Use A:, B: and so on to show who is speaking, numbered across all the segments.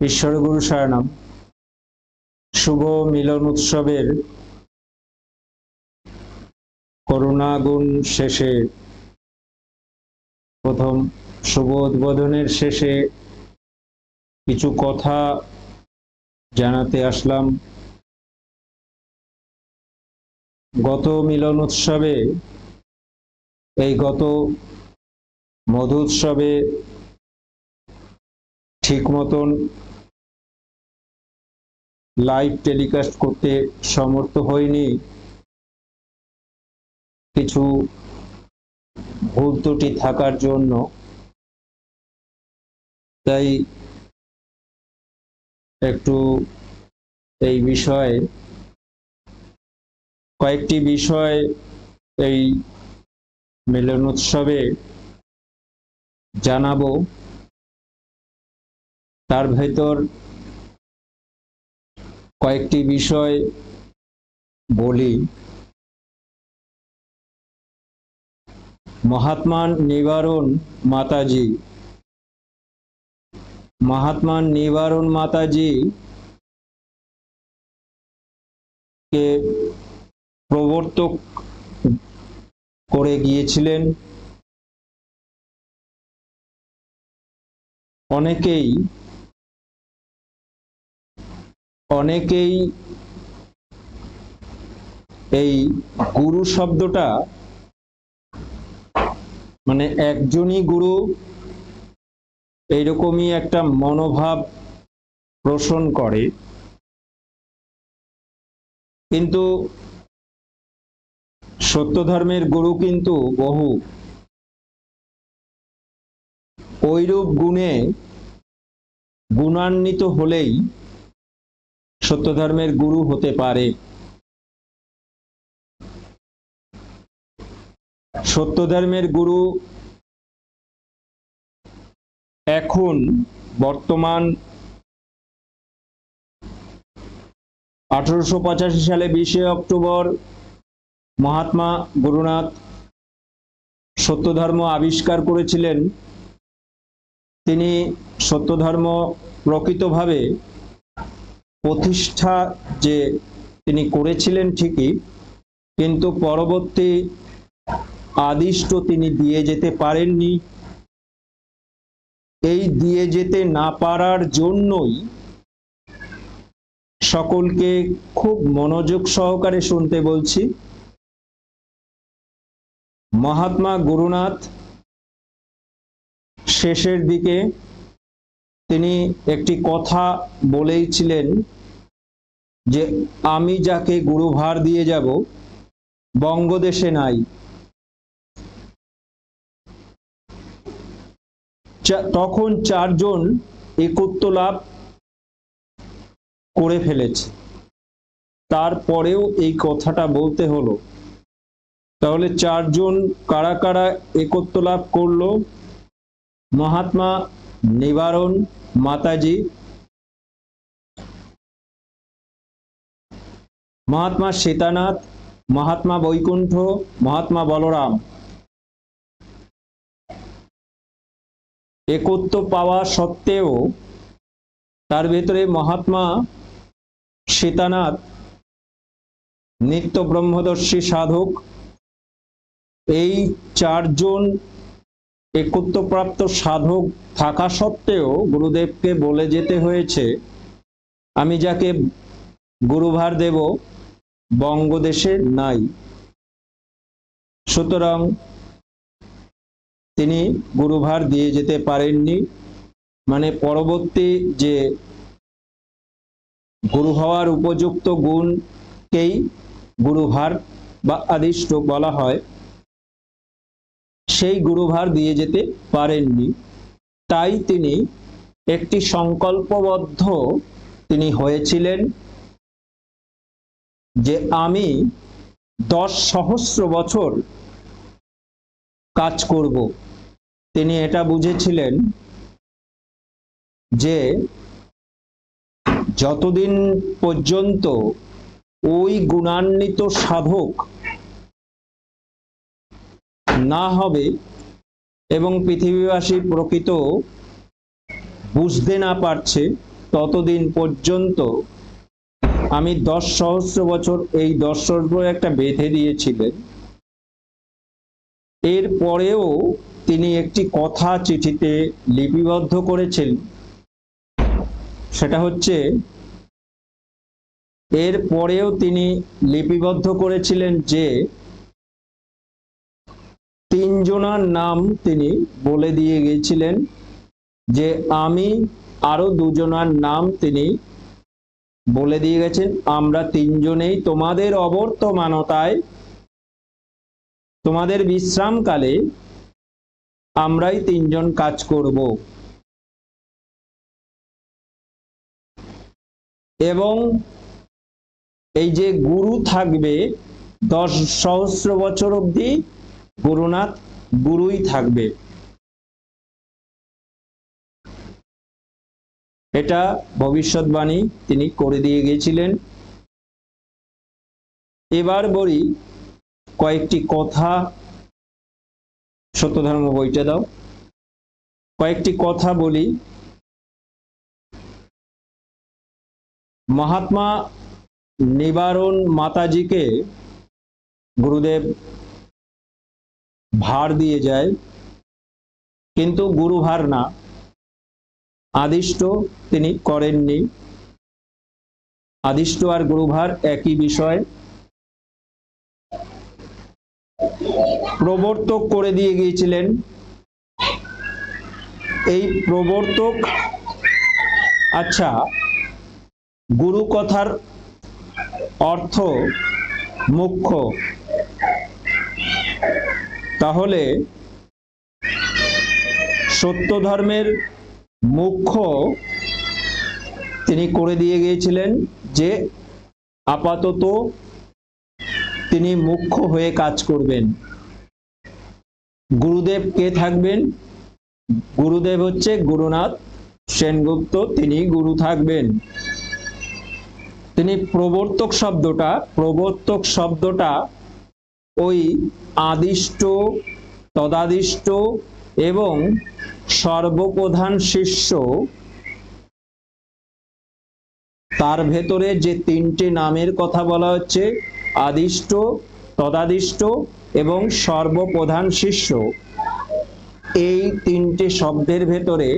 A: ঈশ্বর গুরু শরণম। শুভ মিলন উৎসবের করুণাগুণ শেষে প্রথম শুভ উদ্বোধনের শেষে কিছু কথা জানাতে আসলাম। গত মিলন উৎসবে গত মধু উৎসবে ঠিক মতন লাইভ টেলিকাস্ট করতে সমর্থ হইনি, কিছু ভুল ত্রুটি থাকার জন্য। তাই একটু এই বিষয়ে কয়েকটি বিষয় এই মিলন উৎসবে জানাবো। তার ভেতর কয়েকটি বিষয় বলি। মহাত্মা নিবারণ মাতাজি, মহাত্মা নিবারণ মাতাজি কে প্রবর্তক করে গিয়েছিলেন। অনেকেই এই গুরু শব্দটা মানে একজনই গুরু এইরকমই একটা মনোভাব পোষণ করে, কিন্তু সত্য ধর্মের গুরু কিন্তু বহু। ঐরূপ গুণে গুণান্বিত হলেই সত্য ধর্মের গুরু হতে পারে। সত্য ধর্মের গুরু এখন বর্তমান 1885 সালে 20 অক্টোবর মহাত্মা গুরুনাথ সত্য ধর্ম আবিষ্কার করেছিলেন। তিনি সত্য ধর্ম প্রকৃতভাবে প্রতিষ্ঠা যে তিনি করেছিলেন ঠিকই, কিন্তু পরবর্তী আদিষ্ট তিনি দিয়ে যেতে পারেননি। এই দিয়ে যেতে না পারার জন্যই সকলকে খুব মনোযোগ সহকারে শুনতে বলছি। মহাত্মা গুরুনাথ শেষের দিকে তিনি একটি কথা বলেইছিলেন যে আমি যাকে গুরুভার দিয়ে যাব বঙ্গদেশে নাই। তখন 4 জন একত্ব লাভ করে ফেলেছে, তারপরেও এই কথাটা বলতে হলো। তাহলে 4 জন কারা কারা একত্ব লাভ করলো? মহাত্মা নিবারণ মাতাজি, মহাত্মা সীতানাথ, মহাত্মা বৈকুণ্ঠ, মহাত্মা বলরাম। একত্ব পাওয়া সত্ত্বেও তার ভেতরে মহাত্মা সীতানাথ নিত্য ব্রহ্মদর্শী সাধক। এই 4 জন একত্বপ্রাপ্ত সাধক থাকা সত্ত্বেও গুরুদেবকে বলে যেতে হয়েছে আমি যাকে গুরুভার দেব বঙ্গদেশে নাই। সুতরাং তিনি গুরুভার দিয়ে যেতে পারেননি। মানে পরবর্তী যে গুরু হওয়ার উপযুক্ত গুণকেই গুরুভার বা আদিষ্ট বলা হয়, সেই গুরুভার দিয়ে যেতে পারেননি। তাই তিনি একটি সংকল্পবদ্ধ তিনি হয়েছিলেন যে আমি 10 সহস্র বছর কাজ করব। তিনি এটা বুঝেছিলেন যে যতদিন পর্যন্ত ওই গুণান্বিত সাধক না হবে এবং পৃথিবীবাসী প্রকৃত বুঝতে না পারছে ততদিন পর্যন্ত আমি 10 সহস্র বছর, এই 10 সহস্র একটা বেঁধে দিয়েছিলেন। এর পরেও তিনি একটি কথা চিঠিতে লিপিবদ্ধ করেছেন, সেটা হচ্ছে এর পরেও তিনি লিপিবদ্ধ করেছিলেন যে 3 জনার নাম তিনি বলে দিয়ে গিয়েছিলেন, যে আমি আরো 2 জনার নাম তিনি বলে দিয়ে গেছেন, আমরা 3 জনেই তোমাদের অবর্তমানতায়, তোমাদের বিশ্রামকালে আমরাই 3 জন কাজ করব। এবং এই যে গুরু থাকবে 10 সহস্র বছর অবধি, গুরুনাথ গুরুই থাকবে। এটা ভবিষ্যৎবাণী তিনি করে দিয়ে গিয়েছিলেন। এবার বলি কয়েকটি কথা, সত্যধর্ম বইটা দাও, কয়েকটি কথা বলি। মহাত্মা নিবারণ মাতাজিকে গুরুদেব ভার দিয়ে যায়, কিন্তু গুরু ভার না, আদিষ্ট তিনি করেননি। আদিষ্ট আর গুরুভার একই বিষয়। প্রবর্তক করে দিয়ে গিয়েছিলেন। এই প্রবর্তক, আচ্ছা, গুরু কথার অর্থ মুখ্য, তাহলে সত্য ধর্মের মুখ্য তিনি করে দিয়ে গিয়েছিলেন, যে আপাতত তিনি মুখ্য হয়ে কাজ করবেন। গুরুদেব কে থাকবেন? গুরুদেব হচ্ছে গুরুনাথ সেনগুপ্ত, তিনি গুরু থাকবেন। তিনি প্রবর্তক শব্দটা ওই আদিষ্ট, তদাদিষ্ট এবং সর্বপ্রধান শিষ্য, তার ভেতরে যে 3টে নামের কথা বলা হচ্ছে, আদিষ্ট, তদাদিষ্ট এবং সর্বপ্রধান শিষ্য, এই 3টে শব্দের ভেতরে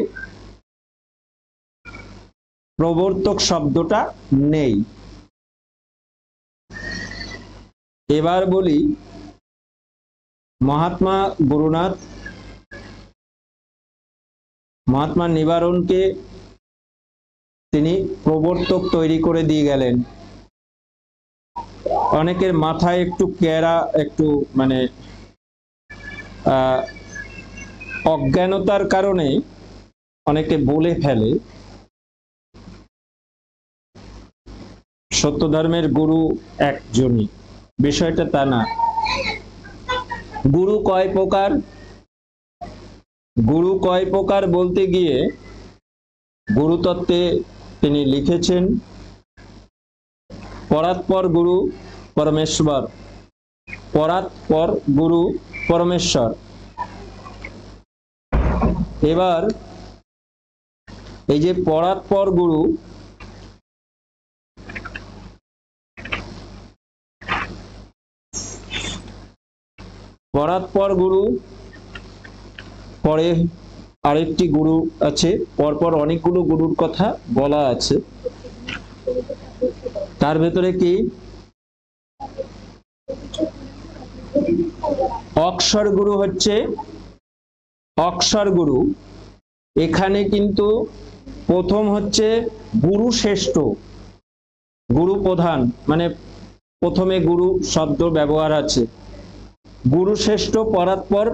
A: প্রবর্তক শব্দটা নেই। এবার বলি মহাত্মা নিবারণকে তিনি প্রবর্তক তৈরি করে দিয়ে গেলেন। অনেকের মাথায় একটু কেরা, একটু মানে অজ্ঞানতার কারণে অনেকে বলে ফেলে সত্য ধর্মের গুরু একজনই, বিষয়টা তা না। গুরু কয় প্রকার? গুরু কয় প্রকার বলতে গিয়ে গুরুতত্ত্বে তিনি লিখেছেন, পরাৎপর গুরু পরমেশ্বর, পরাৎপর গুরু পরমেশ্বর। এবার এই যে পরাৎপর গুরু, পরাৎপর গুরু, পরে আরেকটি গুরু আছে, পরপর অনেকগুলো গুরুর কথা বলা আছে। তার ভেতরে কি অক্ষর গুরু হচ্ছে অক্ষর গুরু। এখানে কিন্তু প্রথম হচ্ছে গুরু শ্রেষ্ঠ, গুরু প্রধান, মানে প্রথমে গুরু শব্দ ব্যবহার আছে। গুরু শ্রেষ্ঠ, পরাৎপর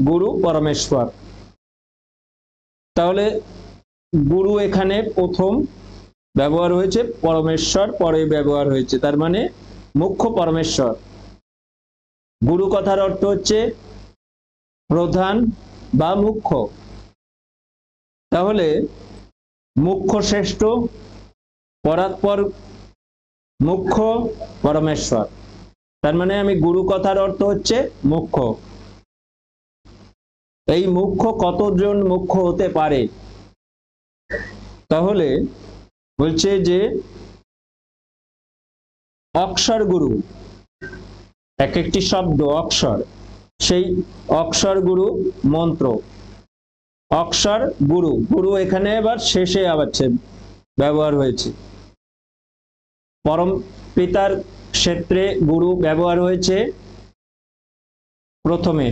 A: গুরু পরমেশ্বর। তাহলে গুরু এখানে প্রথম ব্যবহার হয়েছে, পরমেশ্বর পরে ব্যবহার হয়েছে, তার মানে মুখ্য পরমেশ্বর। গুরু কথার অর্থ হচ্ছে প্রধান বা মুখ্য। তাহলে মুখ্য শ্রেষ্ঠ, পরাৎপর মুখ্য, পরমেশ্বর। তার মানে আমি গুরু কথার অর্থ হচ্ছে মুখ্য। এই মুখ্য কতজন মুখ্য হতে পারে? তাহলে বলছে যে অক্ষর গুরু, এক একটি শব্দ অক্ষর, সেই অক্ষর গুরু মন্ত্র, অক্ষর গুরু, গুরু এখানে এবার শেষে আবার ব্যবহার হয়েছে। পরম পিতার ক্ষেত্রে গুরু ব্যবহার হয়েছে প্রথমে,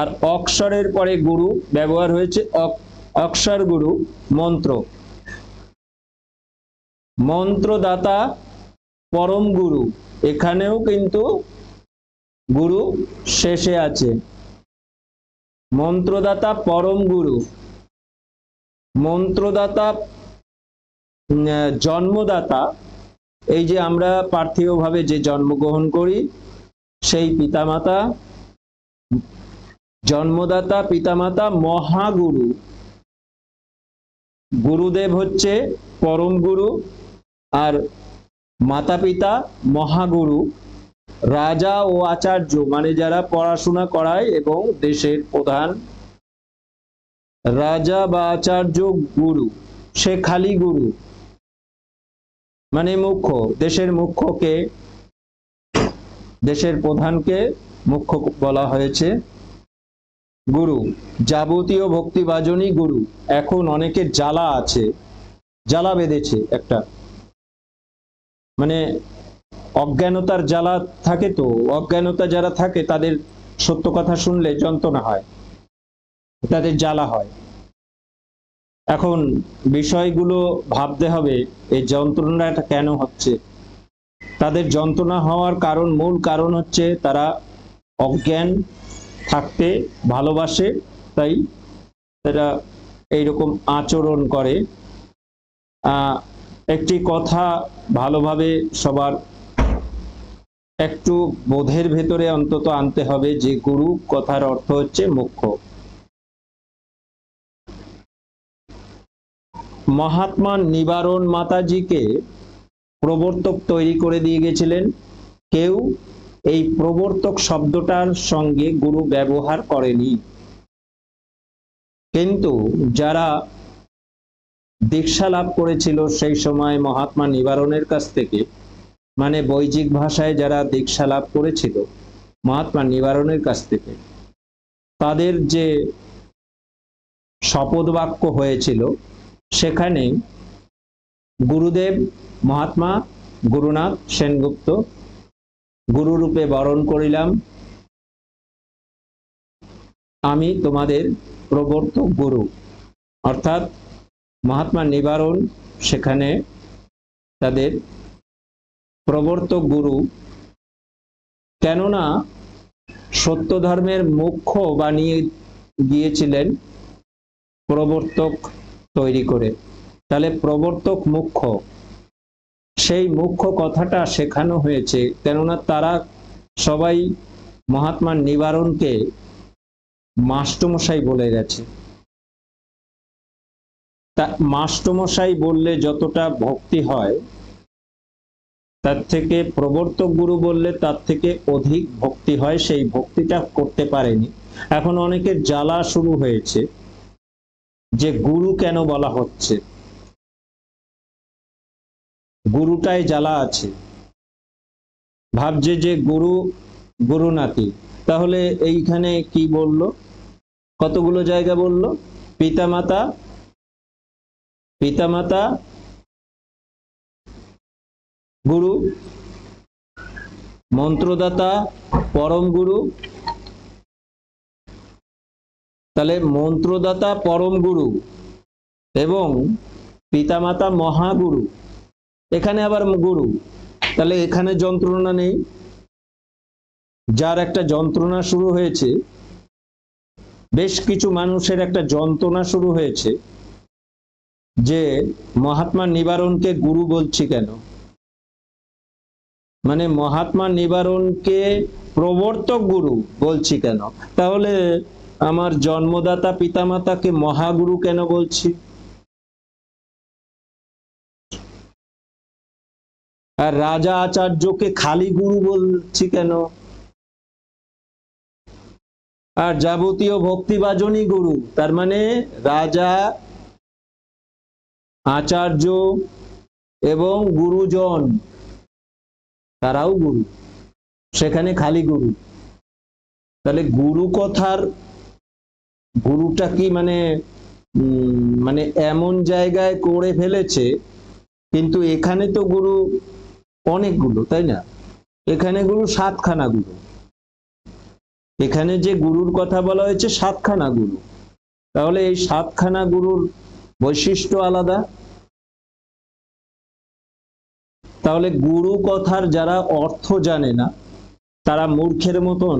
A: আর অক্ষরের পরে গুরু ব্যবহার হয়েছে অক্ষর গুরু মন্ত্র। মন্ত্রদাতা পরম গুরু, এখানেও কিন্তু গুরু শেষে আছে। মন্ত্রদাতা পরম গুরু, মন্ত্রদাতা জন্মদাতা, এই যে আমরা পার্থিবভাবে যে জন্মগ্রহণ করি সেই পিতামাতা, জন্মদাতা পিতামাতা মহাগুরু, গুরুদেব হচ্ছে পরম গুরু, আর মাতা পিতা মহাগুরু, রাজা ও আচার্য মানে যারা পড়াশোনা করায় এবং দেশের প্রধান, রাজা বা আচার্য গুরু, সে খালি গুরু মানে মুখ্য, দেশের মুখ্যকে, দেশের প্রধানকে মুখ্য বলা হয়েছে গুরু। যাবতীয় ভক্তিভাজনই গুরু। এখন অনেকের জ্বালা আছে, জ্বালা বেঁধেছে একটা, মানে অজ্ঞানতার জ্বালা থাকে, তো অজ্ঞানতা যারা থাকে তাদের সত্য কথা শুনলে যন্ত্রণা হয়, তাদের জ্বালা হয়। এখন বিষয়গুলো ভাবতে হবে এই যন্ত্রণাটা কেন হচ্ছে। তাদের যন্ত্রণা হওয়ার কারণ, মূল কারণ হচ্ছে তারা অজ্ঞান থাকতে ভালোবাসে, তাই তারা এইরকম আচরণ করে। একটি কথা ভালোভাবে সবার একটু বোধের ভেতরে অন্তত আনতে হবে যে গুরু কথার অর্থ হচ্ছে মুখ্য। মহাত্মা নিবারণ মাতাজিকে প্রবর্তক তৈরি করে দিয়ে গেছিলেন। কেউ এই প্রবর্তক শব্দটার সঙ্গে গুরু ব্যবহার করেনি, কিন্তু যারা দীক্ষা লাভ করেছিল সেই সময় মহাত্মা নিবারণের কাছ থেকে, মানে বৈদিক ভাষায় যারা দীক্ষা লাভ করেছিল মহাত্মা নিবারণের কাছ থেকে, তাদের যে শপথ বাক্য হয়েছিল সেখানে গুরুদেব মহাত্মা গুরুনাথ সেনগুপ্ত গুরুরূপে বরণ করিলাম, আমি তোমাদের প্রবর্তক গুরু। অর্থাৎ মহাত্মা নিবারণ সেখানে তাদের প্রবর্তক গুরু, কেননা সত্য ধর্মের মুখ্য বানিয়ে গিয়েছিলেন প্রবর্তক তৈরি করে। তাহলে প্রবর্তক মুখ্য, সেই মুখ্য কথাটা শেখানো হয়েছে, কেননা তারা সবাই মহাত্মা নিবারণকে মাস্টমশাই বলে গেছে। তা মাস্টমশাই বললে যতটা ভক্তি হয়, তার থেকে প্রবর্তক গুরু বললে তার থেকে অধিক ভক্তি হয়, সেই ভক্তিটা করতে পারেনি। এখন অনেকের জ্বালা শুরু হয়েছে যে গুরু কেন বলা হচ্ছে, গুরুটাই জ্বালা আছে, ভাবছে যে গুরু গুরু নাতি। তাহলে এইখানে কি বললো, কতগুলো জায়গা বললো, পিতামাতা, পিতামাতা গুরু, মন্ত্রদাতা পরম গুরু। তাহলে মন্ত্রদাতা পরম গুরু এবং পিতামাতা মহাগুরু, এখানে আবার গুরু, তাহলে এখানে যন্ত্রণা নেই। যার একটা যন্ত্রণা শুরু হয়েছে, বেশ কিছু মানুষের একটা যন্ত্রণা শুরু হয়েছে যে মহাত্মা নিবারণকে গুরু বলছি কেন, মানে মহাত্মা নিবারণকে প্রবর্তক গুরু বলছি কেন, তাহলে আমার জন্মদাতা পিতামাতাকে মহাগুরু কেন বলছি, আর রাজা আচার্যকে খালি গুরু বলছি কেন, আর যাবতীয় ভক্তিভাজনই গুরু, তার মানে রাজা আচার্য এবং গুরুজন, তারাও গুরু, সেখানে খালি গুরু। তাহলে গুরু কথার গুরুটা কি মানে মানে এমন জায়গায় করে ফেলেছে, কিন্তু এখানে তো গুরু অনেকগুলো, তাই না? এখানে গুরু সাতখানা গুরু, এখানে যে গুরুর কথা বলা হয়েছে সাতখানা গুরু। তাহলে এই সাতখানা গুরুর বৈশিষ্ট্য আলাদা। তাহলে গুরু কথার যারা অর্থ জানে না, তারা মূর্খের মতন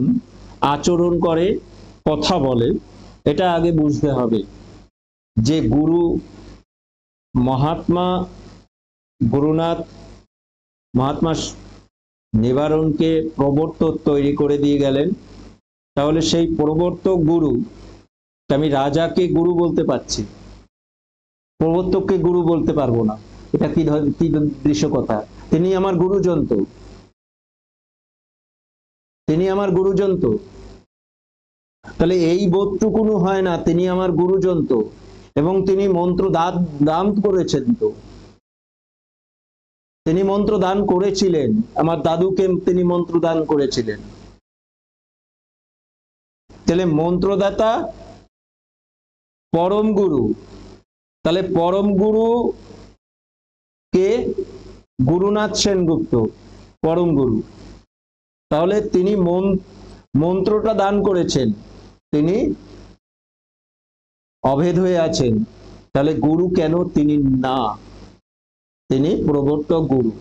A: আচরণ করে, কথা বলে। এটা আগে বুঝতে হবে যে গুরু মহাত্মা গুরুনাথ মহাত্মা নিবারণকে প্রবর্তক তৈরি করে দিয়ে গেলেন। তাহলে সেই প্রবর্তক গুরু, আমি রাজাকে গুরু বলতে পারছি, প্রবর্তককে গুরু বলতে পারবো না। এটা কি দৃশ্য কথা? তিনি আমার গুরুজন তো, তিনি আমার গুরুজন তো। তাহলে এই বোধটুকুনো হয় না, তিনি আমার গুরুজন তো, এবং তিনি মন্ত্র দান করেছেন তো, তিনি মন্ত্র দান করেছিলেন, আমার দাদুকে তিনি মন্ত্র দান করেছিলেন। তাহলে মন্ত্রদাতা পরম গুরু। তাহলে পরম গুরু কে? গুরুনাথ সেনগুপ্ত, পরম গুরু। তাহলে তিনি মন্ত্রটা দান করেছেন, তিনি অভেদ হয়ে আছেন। তাহলে গুরু কেন? তিনি না, তিনি প্রবর্তক গুরু।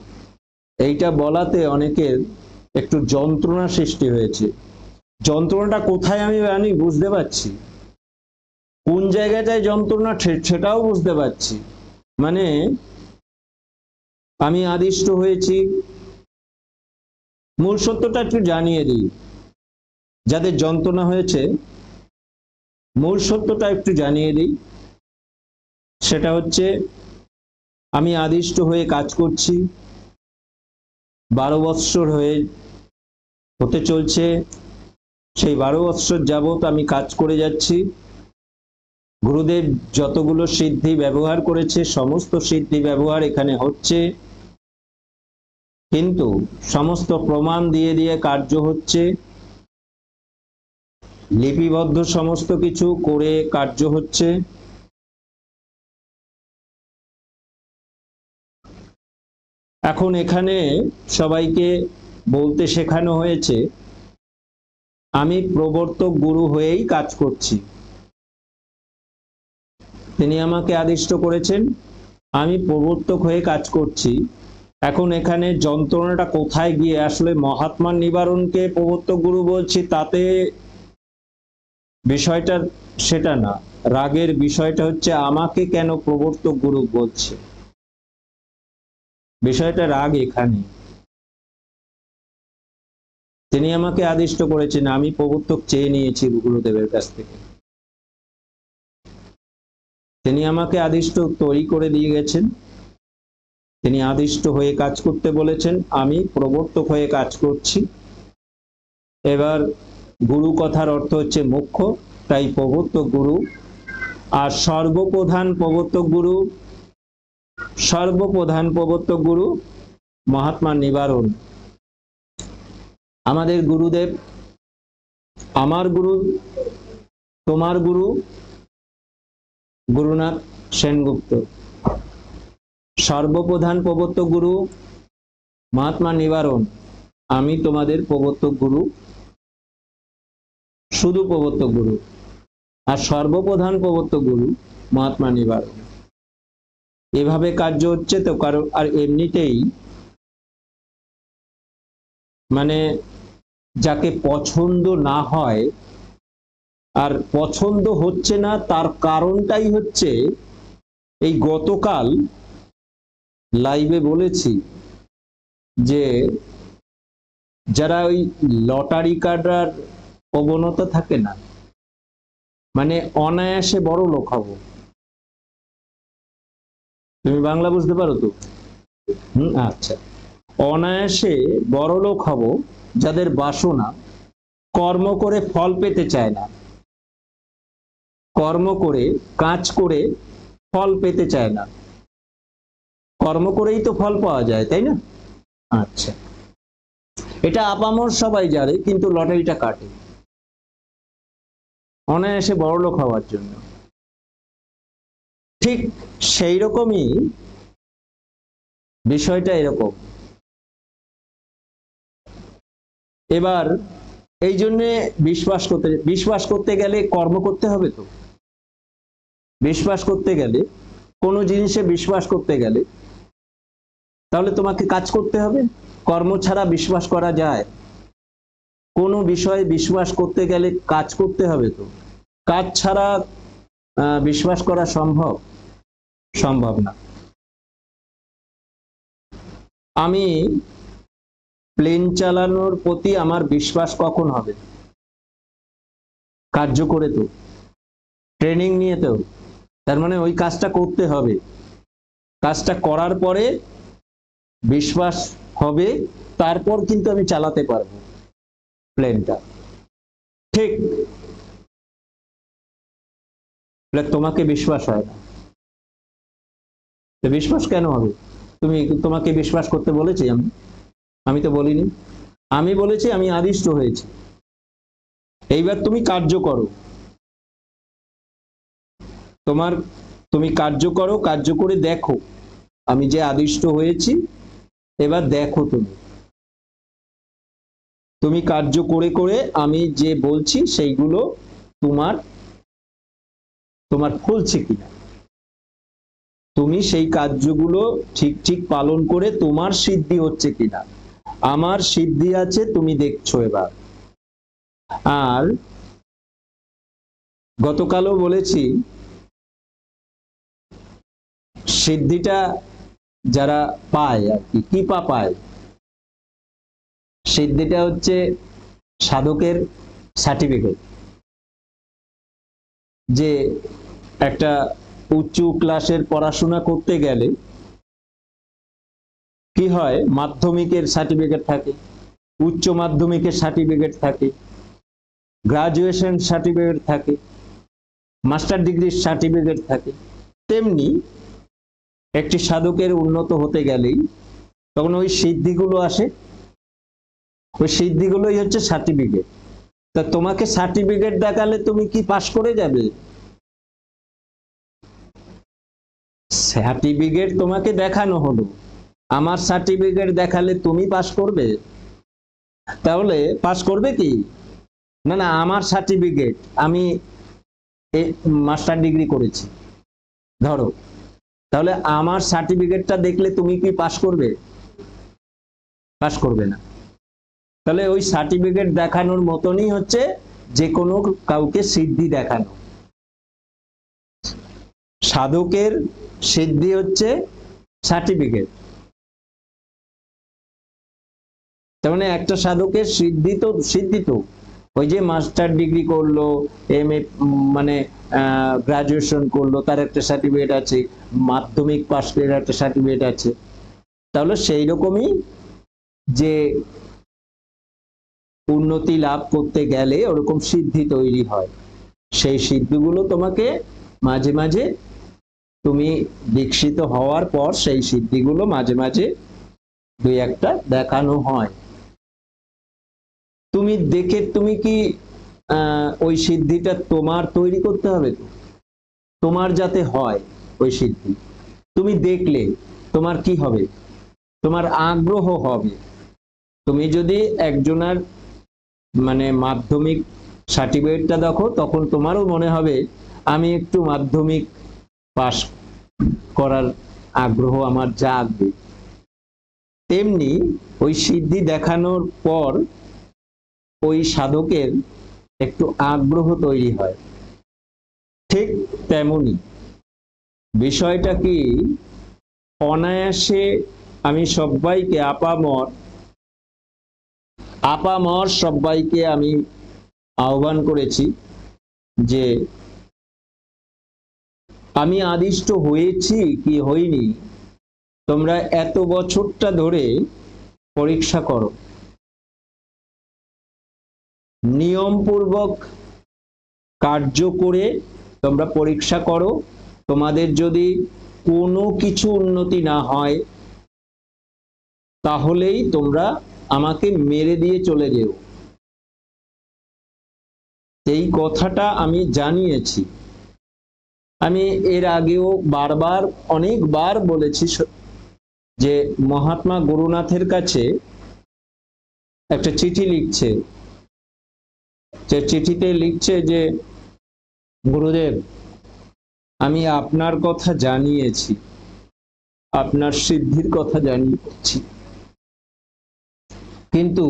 A: এইটা বলাতে অনেকের একটু যন্ত্রণা সৃষ্টি হয়েছে। যন্ত্রণাটা কোথায় আমি জানি, বুঝতে পারছি, কোন জায়গাটায় যন্ত্রণা সেটাও বুঝতে পারছি। মানে আমি আদিষ্ট হয়েছি, মূল সত্যটা একটু জানিয়ে দিই যাদের যন্ত্রণা হয়েছে, মূল সত্যটা একটু জানিয়ে দিই। সেটা হচ্ছে, আমি আদিষ্ট হয়ে কাজ করছি, 12 বৎসর হতে চলছে। সেই 12 বৎসর যাবত আমি কাজ করে যাচ্ছি। গুরুদেব যতগুলো সিদ্ধি ব্যবহার করেছে, সমস্ত সিদ্ধি ব্যবহার এখানে হচ্ছে, কিন্তু সমস্ত প্রমাণ দিয়ে দিয়ে কার্য হচ্ছে, লিপিবদ্ধ সমস্ত কিছু করে কার্য হচ্ছে। এখন এখানে সবাইকে বলতে শেখানো হয়েছে, আমি প্রবর্তক গুরু হয়েই কাজ করছি। তিনি আমাকে আদিষ্ট করেছেন, আমি প্রবর্তক হয়ে কাজ করছি। এখন এখানে যন্ত্রণাটা কোথায় গিয়ে, আসলে মহাত্মা নিবারণকে প্রবর্তক গুরু বলছি, তাতে বিষয়টা সেটা না। রাগের বিষয়টা হচ্ছে আমাকে কেন প্রবর্তক গুরু বলছে, বিষয়টা রাগ এখানে। তিনি আমাকে আদিষ্ট করেছেন, আমি প্রবর্তক চেয়ে নিয়েছি গুরুদেবের কাছ থেকে। তিনি আমাকে আদিষ্ট তৈরি করে দিয়ে গেছেন, তিনি আদিষ্ট হয়ে কাজ করতে বলেছেন, আমি প্রবর্তক হয়ে কাজ করছি। এবার গুরু কথার অর্থ হচ্ছে মুখ্য, তাই প্রবর্তক গুরু। আর সর্বপ্রধান প্রবর্তক গুরু, সর্বপ্রধান প্রবর্তক গুরু মহাত্মা নিবারণ। আমাদের গুরুদেব, আমার গুরু, তোমার গুরু গুরুনাথ সেনগুপ্ত। সর্বপ্রধান প্রবর্তক গুরু মহাত্মা নিবারণ। আমি তোমাদের প্রবর্তক গুরু, শুধু প্রবর্তক গুরু। আর সর্বপ্রধান প্রবর্তক গুরু মহাত্মা নিবারণ। এভাবে কার্য হচ্ছে তো। কারণ আর এমনিতেই মানে যাকে পছন্দ না হয়, আর পছন্দ হচ্ছে না, তার কারণটাই হচ্ছে এই গতকাল লাইভে বলেছি যে যারা ওই লটারি কাটার প্রবণতা থাকে না, মানে অনায়াসে বড় লোক হব। তুমি বাংলা বুঝতে পারো তো? আচ্ছা, অনায়াসে বড় লোক হব যাদের বাসনা, কর্ম করে ফল পেতে চায় না, কর্ম করে কাজ করে ফল পেতে চায় না, কর্ম করেই তো ফল পাওয়া যায়, তাই না? আচ্ছা, এটা আপামর সবাই জানে, কিন্তু লটারিটা কাটে অনায়াসে বড়লোক হওয়ার জন্য। ঠিক সেই রকমই বিষয়টা এরকম। এবার এই জন্যে বিশ্বাস করতে গেলে কর্ম করতে হবে। তো বিশ্বাস করতে গেলে, কোনো জিনিসে বিশ্বাস করতে গেলে তাহলে তোমাকে কাজ করতে হবে। কর্ম ছাড়া বিশ্বাস করা যায়? কোনো বিষয়ে বিশ্বাস করতে গেলে কাজ করতে হবে। তো কাজ ছাড়া বিশ্বাস করা সম্ভব? সম্ভব না। আমি প্লেন চালানোর প্রতি আমার বিশ্বাস কখন হবে? কার্য করে তো, ট্রেনিং নিয়ে তো। তার মানে ওই কাজটা করতে হবে, কাজটা করার পরে বিশ্বাস হবে, তারপর কিন্তু আমি চালাতে পারবো প্লেনটা। ঠিক তোমাকে বিশ্বাস হয় না, বিশ্বাস কেন হবে? তোমাকে বিশ্বাস করতে বলেছি আমি? আমি তো বলিনি। আমি বলেছি আমি আদিষ্ট হয়েছি। এইবার তুমি কার্য করো, তুমি কার্য করো, কার্য করে দেখো আমি যে আদিষ্ট হয়েছি। এবার দেখো তুমি কার্য করে করে আমি যে বলছি সেইগুলো তোমার ফলছে কিনা, তুমি সেই কার্যগুলো ঠিক ঠিক পালন করে তোমার সিদ্ধি হচ্ছে কিনা। আমার সিদ্ধি আছে, তুমি দেখছো এবার। আর গতকালও বলেছি, সিদ্ধিটা যারা পায় আর কি পায়, সিদ্ধিটা হচ্ছে সাধকের সার্টিফিকেট। যে একটা উচ্চ ক্লাসের পড়াশোনা করতে গেলে কি হয়, মাধ্যমিকের সার্টিফিকেট থাকে, উচ্চ মাধ্যমিকের সার্টিফিকেট থাকে, গ্রাজুয়েশন সার্টিফিকেট থাকে, মাস্টার ডিগ্রির সার্টিফিকেট থাকে। তেমনি একটি সাধকের উন্নত হতে গেলেই তখন ওই সিদ্ধিগুলো আসে, ওই সিদ্ধিগুলোই হচ্ছে সার্টিফিকেট। তা তোমাকে সার্টিফিকেট দেখালে তুমি কি পাস করে যাবে? সার্টিফিকেট তোমাকে দেখানো হলো, আমার সার্টিফিকেট দেখালে তুমি পাস করবে? তাহলে পাস করবে কি? না না, আমার সার্টিফিকেট, আমি মাস্টার ডিগ্রি করেছি ধরো, তাহলে আমার সার্টিফিকেটটা দেখলে তুমি কি পাস করবে? পাস করবে না। তাহলে ওই সার্টিফিকেট দেখানোর মতনই হচ্ছে যে কোনো কাউকে সিদ্ধি দেখানো। সাধকের সিদ্ধি হচ্ছে সার্টিফিকেট। তার মানে একটা সাধকের সিদ্ধি তো ওই যে মাস্টার ডিগ্রি করলো, এমএ মানে গ্রাজুয়েশন করলো, তার একটা সার্টিফিকেট আছে, মাধ্যমিক পাস করে একটা সার্টিফিকেট আছে। তাহলে সেই রকমই যে উন্নতি লাভ করতে গেলে ওরকম সিদ্ধি তৈরি হয়, সেই সিদ্ধিগুলো তোমাকে মাঝে মাঝে তুমি দীক্ষিত হওয়ার পর সেই সিদ্ধিগুলো মাঝে মাঝে দুই একটা দেখানো হয়। তুমি দেখে তুমি কি ওই সিদ্ধিটা তোমার তৈরি করতে হবে? তো তোমার যাতে হয় ওই সিদ্ধি, তুমি দেখলে তোমার কি হবে? তোমার আগ্রহ হবে। তুমি যদি একজনের মানে মাধ্যমিক সার্টিফিকেটটা দেখো, তখন তোমারও মনে হবে আমি একটু মাধ্যমিক পাস করার আগ্রহ আমার জাগবে। তেমনি ওই সিদ্ধি দেখানোর পর ওই সাধকের একটু আগ্রহ তৈরি হয়। ঠিক তেমনি বিষয়টা কি, অনায়াসে আমি সবাইকে আপামর সবাইকে আমি আহ্বান করেছি যে আমি আদিষ্ট হয়েছি কি হইনি, তোমরা এত বছরটা ধরে পরীক্ষা করো, নিয়মপূর্বক কার্য করে তোমরা পরীক্ষা করো। তোমাদের যদি কোনো কিছু উন্নতি না হয় তাহলেই তোমরা আমাকে মেরে দিয়ে চলে যেও। এই কথাটা আমি জানিয়েছি। আমি এর আগেও বারবার অনেকবার বলেছি যে মহাত্মা গুরুনাথের কাছে একটা চিঠি লিখছে, যে চিঠিতে লিখছে যে গুরুদেব, আমি আপনার কথা জানিয়েছি, আপনার সিদ্ধির কথা জানিয়েছি, কিন্তু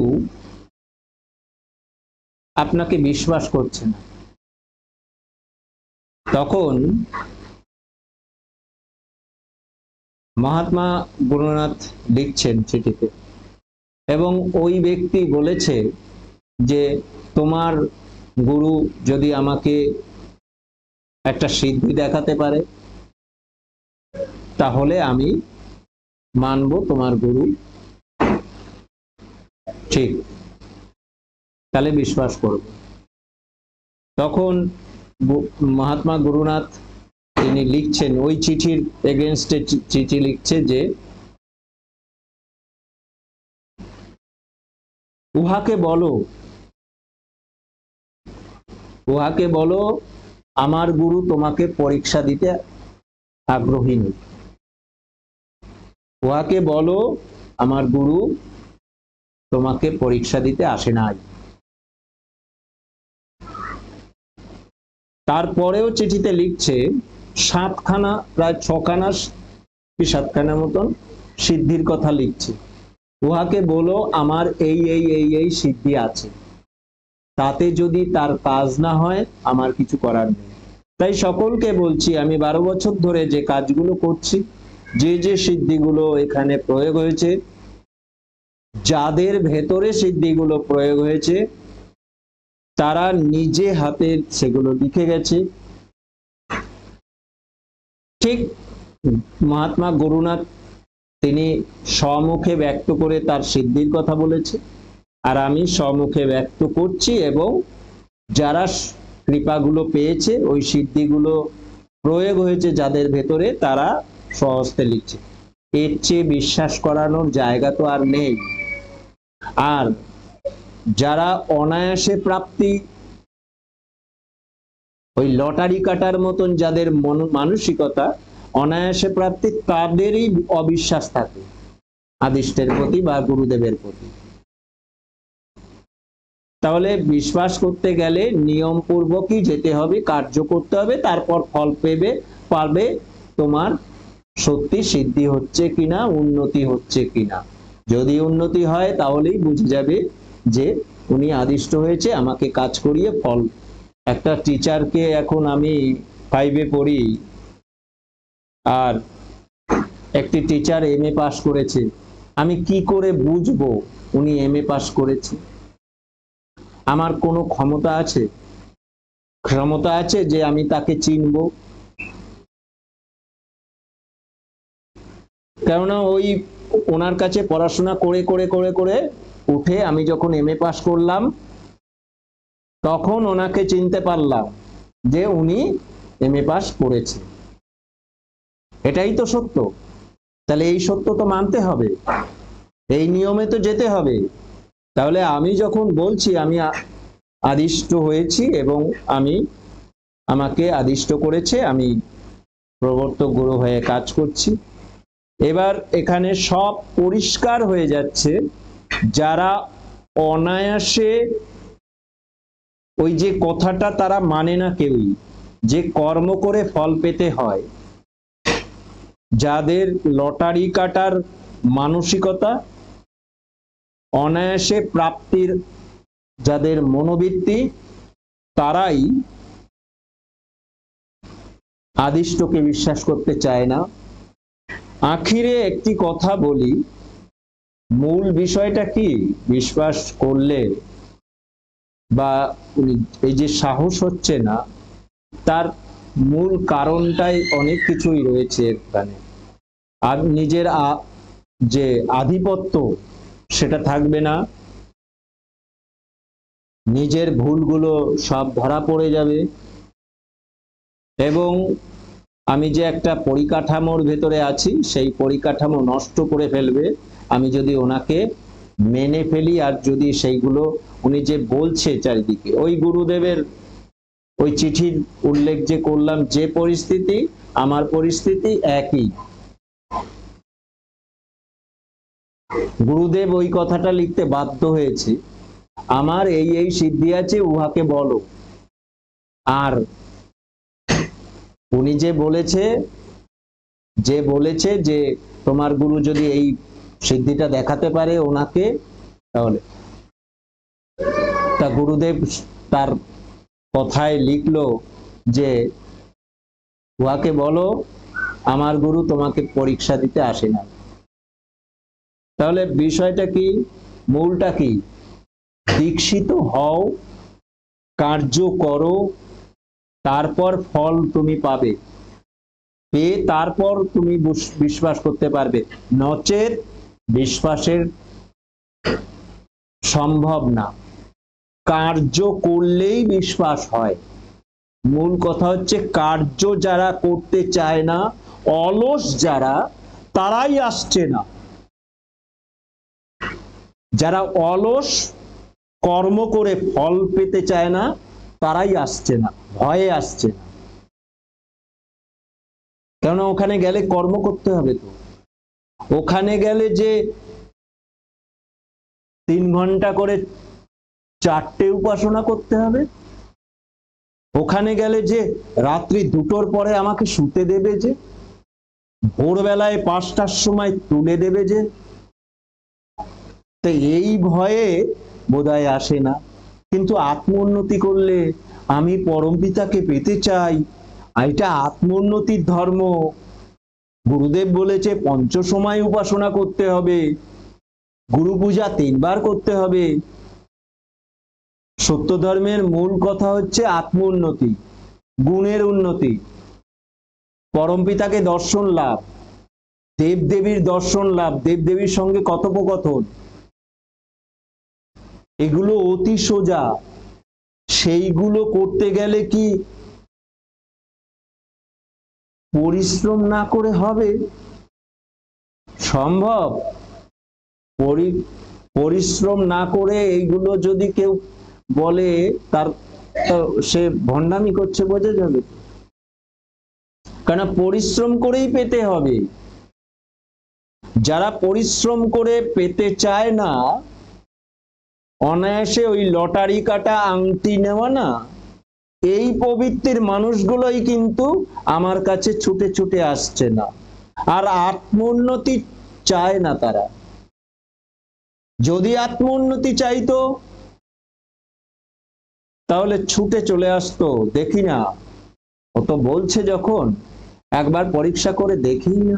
A: আপনাকে বিশ্বাস করছে না। তখন মহাত্মা গুরুনাথ লিখছেন চিঠিতে, এবং ওই ব্যক্তি বলেছে যে তোমার গুরু যদি আমাকে একটা সিদ্ধি দেখাতে পারে তাহলে আমি মানব তোমার গুরু ঠিক, তাহলে বিশ্বাস করব। তখন মহাত্মা গুরুনাথ তিনি লিখছেন, ওই চিঠির এগেইনস্টে চিঠি লিখছে যে উহাকে বলো আমার গুরু তোমাকে পরীক্ষা দিতে আগ্রহী নেই। উহাকে বলো আমার গুরু তোমাকে পরীক্ষা দিতে আসে নাই। তারপরেও চিঠিতে লিখছে সাতখানা, প্রায় ছখানা কি সাতখানা মতন সিদ্ধির কথা লিখছে। উহাকে বলো আমার এই এই এই এই সিদ্ধি আছে, তাতে যদি তার কাজ না হয় আমার কিছু করার নেই। তাই সকলকে বলছি, আমি 12 বছর ধরে যে কাজগুলো করছি, যে যে সিদ্ধিগুলো এখানে প্রয়োগ হয়েছে, যাদের ভেতরে সিদ্ধিগুলো প্রয়োগ হয়েছে তারা নিজে হাতে সেগুলো লিখে গেছে। ঠিক মহাত্মা গুরুনাথ তিনি স্বমুখে ব্যক্ত করে তার সিদ্ধির কথা বলেছে, আর আমি স্বমুখে ব্যক্ত করছি, এবং যারা কৃপাগুলো পেয়েছে, ওই সিদ্ধিগুলো প্রয়োগ হয়েছে যাদের ভেতরে, তারা স্বহস্তে লিখছে। এর চেয়ে বিশ্বাস করানোর জায়গা তো আর নেই। আর যারা অনায়াসে প্রাপ্তি, ওই লটারি কাটার মতন যাদের মানসিকতা, অনায়াসে প্রাপ্তি, তাদেরই অবিশ্বাস থাকে আদিষ্টের প্রতি বা গুরুদেবের প্রতি। তাহলে বিশ্বাস করতে গেলে নিয়ম পূর্বকই যেতে হবে, কার্য করতে হবে, তারপর ফল পাবে তোমার সত্যি সিদ্ধি হচ্ছে কিনা, উন্নতি হচ্ছে কিনা। যদি উন্নতি হয় তাহলেই বুঝে যাবে যে উনি আদিষ্ট হয়েছে আমাকে কাজ করিয়ে ফল। একটা টিচারকে, এখন আমি 5-এ পড়ি, আর একটি টিচার MA পাস করেছে, আমি কি করে বুঝবো উনি MA পাস করেছে? আমার কোনো ক্ষমতা আছে যে আমি তাকে চিনব? কেননা ওই ওনার কাছে পড়াশোনা করে করে করে করে উঠে আমি যখন MA পাস করলাম, তখন ওনাকে চিনতে পারলাম যে উনি MA পাস করেছে। এটাই তো সত্য। তাহলে এই সত্য তো মানতে হবে, এই নিয়মে তো যেতে হবে। তাহলে আমি যখন বলছি আমি আদিষ্ট হয়েছি এবং আমাকে আদিষ্ট করেছে, আমি প্রবর্তক গুরু হয়ে কাজ করছি, এবার এখানে সব পরিষ্কার হয়ে যাচ্ছে। যারা অনায়াসে, ওই যে কথাটা তারা মানে না কেউই, যে কর্ম করে ফল পেতে হয়, যাদের লটারি কাটার মানসিকতা, অনায়াসে প্রাপ্তির যাদের মনোবৃত্তি, তারাই আদিষ্টকে বিশ্বাস করতে চায় না। আখিরে একটি কথা বলি, মূল বিষয়টা কি? বিশ্বাস করলে বা এই যে সাহস হচ্ছে না, তার মূল কারণটাই অনেক কিছুই রয়েছে এখানে। আর নিজের যে আধিপত্য সেটা থাকবে না, নিজের ভুলগুলো সব ধরা পড়ে যাবে, এবং আমি যে একটা পরিকাঠামোর ভেতরে আছি সেই পরিকাঠামো নষ্ট করে ফেলবে আমি যদি ওনাকে মেনে ফেলি, আর যদি সেইগুলো উনি যে বলছে চারিদিকে, ওই গুরুদেবের ওই চিঠির উল্লেখ যে করলাম, যে পরিস্থিতি আমার পরিস্থিতি একই। গুরুদেব ওই কথাটা লিখতে বাধ্য হয়েছে, আমার এই এই সিদ্ধি আছে উহাকে বলো। আর উনি যে বলেছে যে তোমার গুরু যদি এই সিদ্ধিটা দেখাতে পারে ওনাকে, তাহলে তা গুরুদেব তার কথায় লিখলো যে উহাকে বলো আমার গুরু তোমাকে পরীক্ষা দিতে আসে না। তাহলে বিষয়টা কি, মূলটা কি? দীক্ষিত হও, কার্য করো, তারপর ফল তুমি পাবে, পেয়ে তারপর তুমি বিশ্বাস করতে পারবে, নচেত বিশ্বাসের সম্ভব না। কার্য করলেই বিশ্বাস হয়। মূল কথা হচ্ছে কার্য যারা করতে চায় না, অলস যারা, তারাই আসছে না। যারা অলস, কর্ম করে ফল পেতে চায় না, তারাই আসছে না, ভয়ে আসছে না। কেননা ওখানে গেলে কর্ম করতে হবে। তো ওখানে গেলে যে 3 ঘন্টা করে 4টে উপাসনা করতে হবে, ওখানে গেলে যে রাত্রি 2টোর পরে আমাকে শুতে দেবে, যে ভোরবেলায় 5টার সময় তুলে দেবে, যে তো এই ভয়ে বোধহয় আসে না। কিন্তু আত্ম উন্নতি করলে আমি পরমপিতাকে পেতে চাই, এটা আত্ম উন্নতির ধর্ম। গুরুদেব বলেছে পঞ্চসময় উপাসনা করতে হবে, গুরু পূজা 3 বার করতে হবে। সত্য ধর্মের মূল কথা হচ্ছে আত্ম উন্নতি, গুণের উন্নতি, পরমপিতাকে দর্শন লাভ, দেবদেবীর দর্শন লাভ, দেবদেবীর সঙ্গে কথোপকথন, এগুলো অতি সোজা। সেইগুলো করতে গেলে কি পরিশ্রম না করে হবে? সম্ভব? পরিশ্রম না করে এইগুলো যদি কেউ বলে, তার সে ভণ্ডামি করছে, বোঝা যাবে। কারণ পরিশ্রম করেই পেতে হবে। যারা পরিশ্রম করে পেতে চায় না, অনায়াসে ওই লটারি কাটা আংটি নেওয়া না, এই প্রবৃত্তির মানুষগুলোই কিন্তু আমার কাছে ছুটে ছুটে আসছে না। আর আত্ম উন্নতি চায় না তারা। যদি আত্ম উন্নতি চাইতো তাহলে ছুটে চলে আসতো। দেখি না, ও তো বলছে যখন, একবার পরীক্ষা করে দেখি না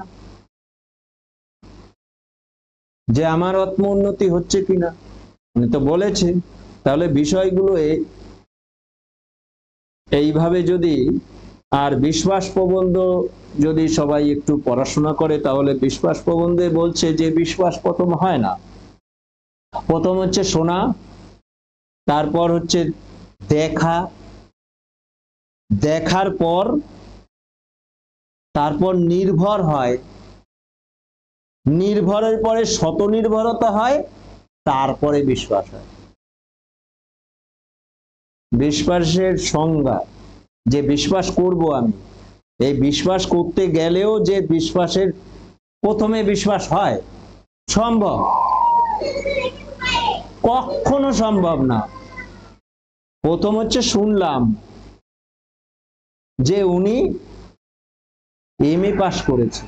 A: যে আমার আত্ম উন্নতি হচ্ছে কিনা। উনি তো বলেছে। তাহলে বিষয়গুলো এইভাবে যদি, আর বিশ্বাস প্রবন্ধ যদি সবাই একটু পড়াশোনা করে, তাহলে বিশ্বাস প্রবন্ধে বলছে যে বিশ্বাস প্রথম হয় না। প্রথম হচ্ছে শোনা, তারপর হচ্ছে দেখা, দেখার পর তারপর নির্ভর হয়, নির্ভরের পরে শত নির্ভরতা হয়, তারপরে বিশ্বাস হয়। বিশ্বাসের সংজ্ঞা যে বিশ্বাস করব আমি, এই বিশ্বাস করতে গেলেও যে বিশ্বাসের প্রথমে বিশ্বাস হয়, সম্ভব? কখনো সম্ভব না। প্রথম হচ্ছে শুনলাম যে উনি এমএ পাস করেছে,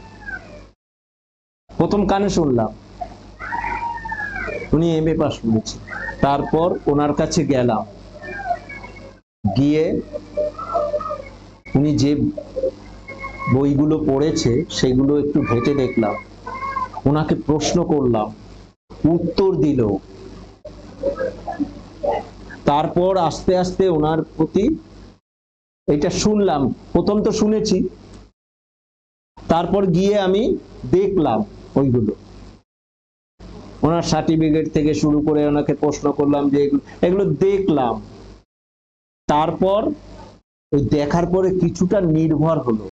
A: প্রথম কানে শুনলাম উনি এমএ পাস করেছে। তারপর ওনার কাছে গেলাম, গিয়ে উনি যে বইগুলো পড়েছে সেগুলো একটু ঘেঁটে দেখলাম, ওনাকে প্রশ্ন করলাম, উত্তর দিল। তারপর আস্তে আস্তে ওনার প্রতি এটা শুনলাম, প্রথম তো শুনেছি, তারপর গিয়ে আমি দেখলাম ওইগুলো, ওনার সার্টিফিকেট থেকে শুরু করে ওনাকে প্রশ্ন করলাম, যে এগুলো দেখলাম। তারপর ওই দেখার পরে কিছুটা নির্ভর হলো।